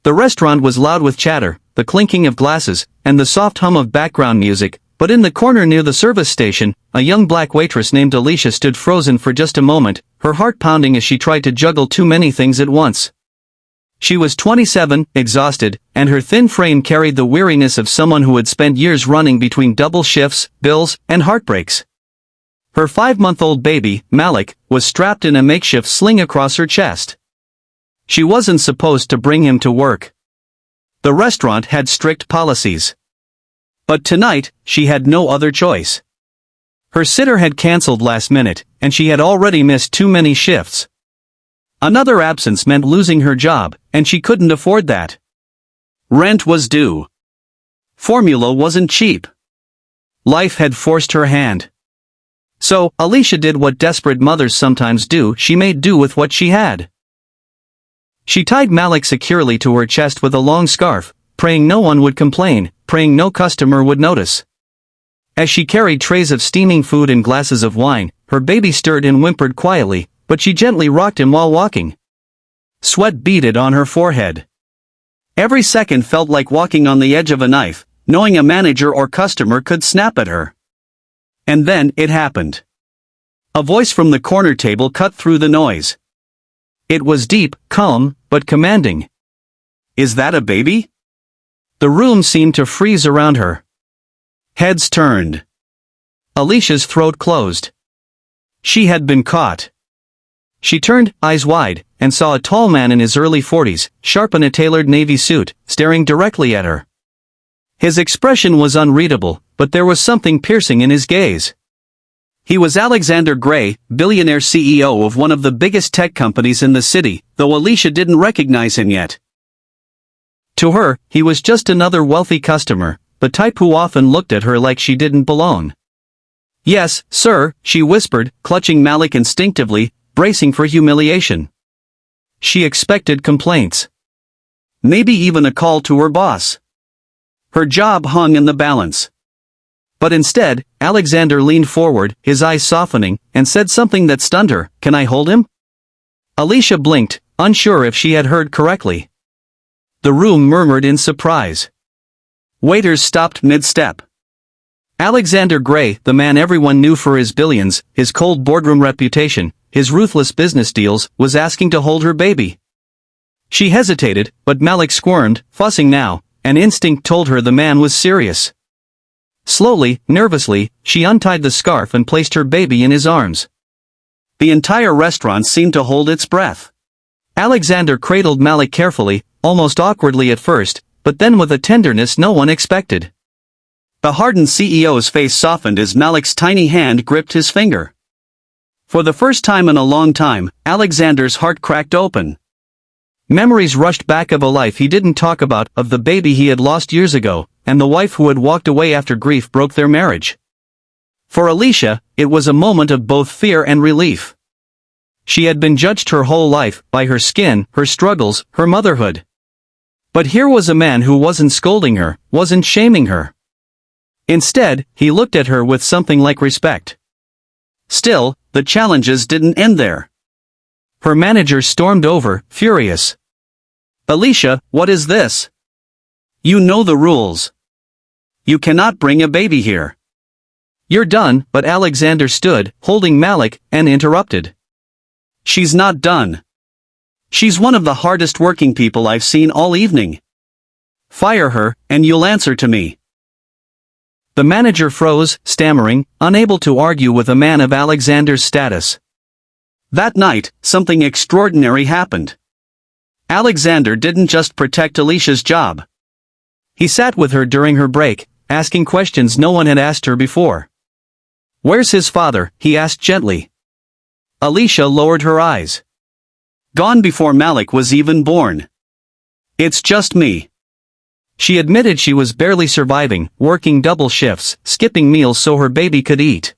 The restaurant was loud with chatter, the clinking of glasses, and the soft hum of background music, but in the corner near the service station, a young black waitress named Alicia stood frozen for just a moment, her heart pounding as she tried to juggle too many things at once. She was 27, exhausted, and her thin frame carried the weariness of someone who had spent years running between double shifts, bills, and heartbreaks. Her 5-month-old baby, Malik, was strapped in a makeshift sling across her chest. She wasn't supposed to bring him to work. The restaurant had strict policies. But tonight, she had no other choice. Her sitter had cancelled last minute, and she had already missed too many shifts. Another absence meant losing her job, and she couldn't afford that. Rent was due. Formula wasn't cheap. Life had forced her hand. So, Alicia did what desperate mothers sometimes do, she made do with what she had. She tied Malik securely to her chest with a long scarf, praying no one would complain, praying no customer would notice. As she carried trays of steaming food and glasses of wine, her baby stirred and whimpered quietly, but she gently rocked him while walking. Sweat beaded on her forehead. Every second felt like walking on the edge of a knife, knowing a manager or customer could snap at her. And then it happened. A voice from the corner table cut through the noise. It was deep, calm, but commanding. "Is that a baby?" The room seemed to freeze around her. Heads turned. Alicia's throat closed. She had been caught. She turned, eyes wide, and saw a tall man in his early 40s, sharp in a tailored navy suit, staring directly at her. His expression was unreadable, but there was something piercing in his gaze. He was Alexander Gray, billionaire CEO of one of the biggest tech companies in the city, though Alicia didn't recognize him yet. To her, he was just another wealthy customer, the type who often looked at her like she didn't belong. "Yes, sir," she whispered, clutching Malik instinctively, bracing for humiliation. She expected complaints. Maybe even a call to her boss. Her job hung in the balance. But instead, Alexander leaned forward, his eyes softening, and said something that stunned her. "Can I hold him?" Alicia blinked, unsure if she had heard correctly. The room murmured in surprise. Waiters stopped mid-step. Alexander Gray, the man everyone knew for his billions, his cold boardroom reputation, his ruthless business deals, was asking to hold her baby. She hesitated, but Malik squirmed, fussing now, and instinct told her the man was serious. Slowly, nervously, she untied the scarf and placed her baby in his arms. The entire restaurant seemed to hold its breath. Alexander cradled Malik carefully, almost awkwardly at first, but then with a tenderness no one expected. The hardened CEO's face softened as Malik's tiny hand gripped his finger. For the first time in a long time, Alexander's heart cracked open. Memories rushed back of a life he didn't talk about, of the baby he had lost years ago, and the wife who had walked away after grief broke their marriage. For Alicia, it was a moment of both fear and relief. She had been judged her whole life, by her skin, her struggles, her motherhood. But here was a man who wasn't scolding her, wasn't shaming her. Instead, he looked at her with something like respect. Still, the challenges didn't end there. Her manager stormed over, furious. "Alicia, what is this? You know the rules. You cannot bring a baby here." "You're done," but Alexander stood, holding Malik, and interrupted. "She's not done. She's one of the hardest working people I've seen all evening. Fire her, and you'll answer to me." The manager froze, stammering, unable to argue with a man of Alexander's status. That night, something extraordinary happened. Alexander didn't just protect Alicia's job. He sat with her during her break, asking questions no one had asked her before. "Where's his father?" he asked gently. Alicia lowered her eyes. "Gone before Malik was even born. It's just me." She admitted she was barely surviving, working double shifts, skipping meals so her baby could eat.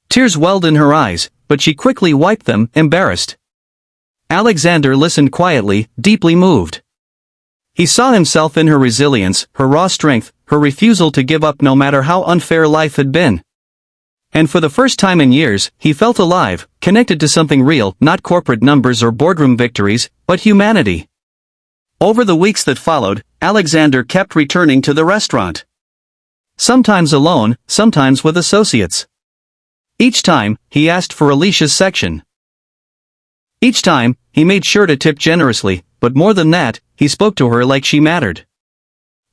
Tears welled in her eyes, but she quickly wiped them, embarrassed. Alexander listened quietly, deeply moved. He saw himself in her resilience, her raw strength, her refusal to give up no matter how unfair life had been. And for the first time in years, he felt alive, connected to something real, not corporate numbers or boardroom victories, but humanity. Over the weeks that followed, Alexander kept returning to the restaurant. Sometimes alone, sometimes with associates. Each time, he asked for Alicia's section. Each time, he made sure to tip generously, but more than that, he spoke to her like she mattered.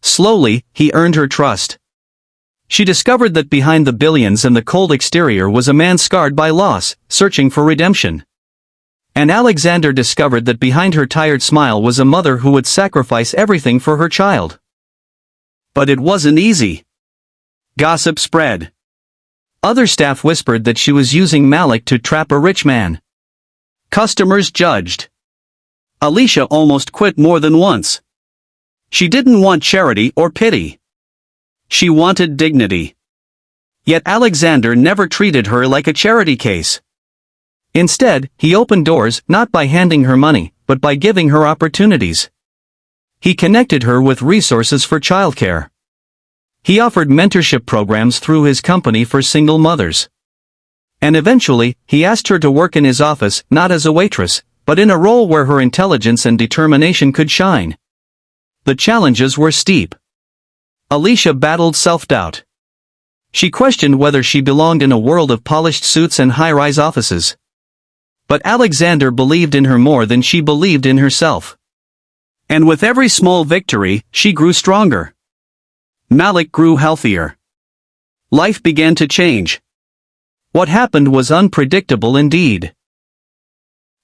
Slowly, he earned her trust. She discovered that behind the billions and the cold exterior was a man scarred by loss, searching for redemption. And Alexander discovered that behind her tired smile was a mother who would sacrifice everything for her child. But it wasn't easy. Gossip spread. Other staff whispered that she was using Malik to trap a rich man. Customers judged. Alicia almost quit more than once. She didn't want charity or pity. She wanted dignity. Yet Alexander never treated her like a charity case. Instead, he opened doors not by handing her money, but by giving her opportunities. He connected her with resources for childcare. He offered mentorship programs through his company for single mothers. And eventually, he asked her to work in his office not as a waitress, but in a role where her intelligence and determination could shine. The challenges were steep. Alicia battled self-doubt. She questioned whether she belonged in a world of polished suits and high-rise offices. But Alexander believed in her more than she believed in herself. And with every small victory, she grew stronger. Malik grew healthier. Life began to change. What happened was unpredictable indeed.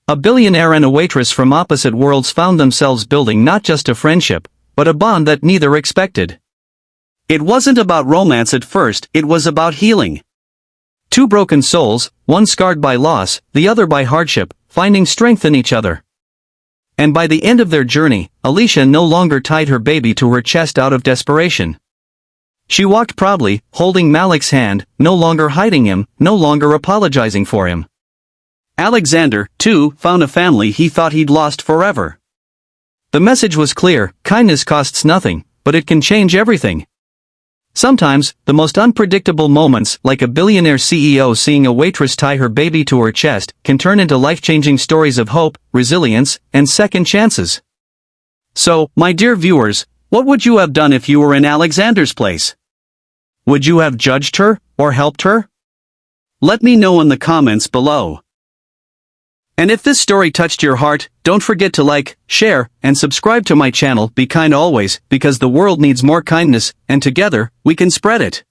A billionaire and a waitress from opposite worlds found themselves building not just a friendship, but a bond that neither expected. It wasn't about romance at first, it was about healing. Two broken souls, one scarred by loss, the other by hardship, finding strength in each other. And by the end of their journey, Alicia no longer tied her baby to her chest out of desperation. She walked proudly, holding Malik's hand, no longer hiding him, no longer apologizing for him. Alexander, too, found a family he thought he'd lost forever. The message was clear: kindness costs nothing, but it can change everything. Sometimes, the most unpredictable moments, like a billionaire CEO seeing a waitress tie her baby to her chest, can turn into life-changing stories of hope, resilience, and second chances. So, my dear viewers, what would you have done if you were in Alexander's place? Would you have judged her, or helped her? Let me know in the comments below. And if this story touched your heart, don't forget to like, share, and subscribe to my channel. Be kind always, because the world needs more kindness, and together, we can spread it.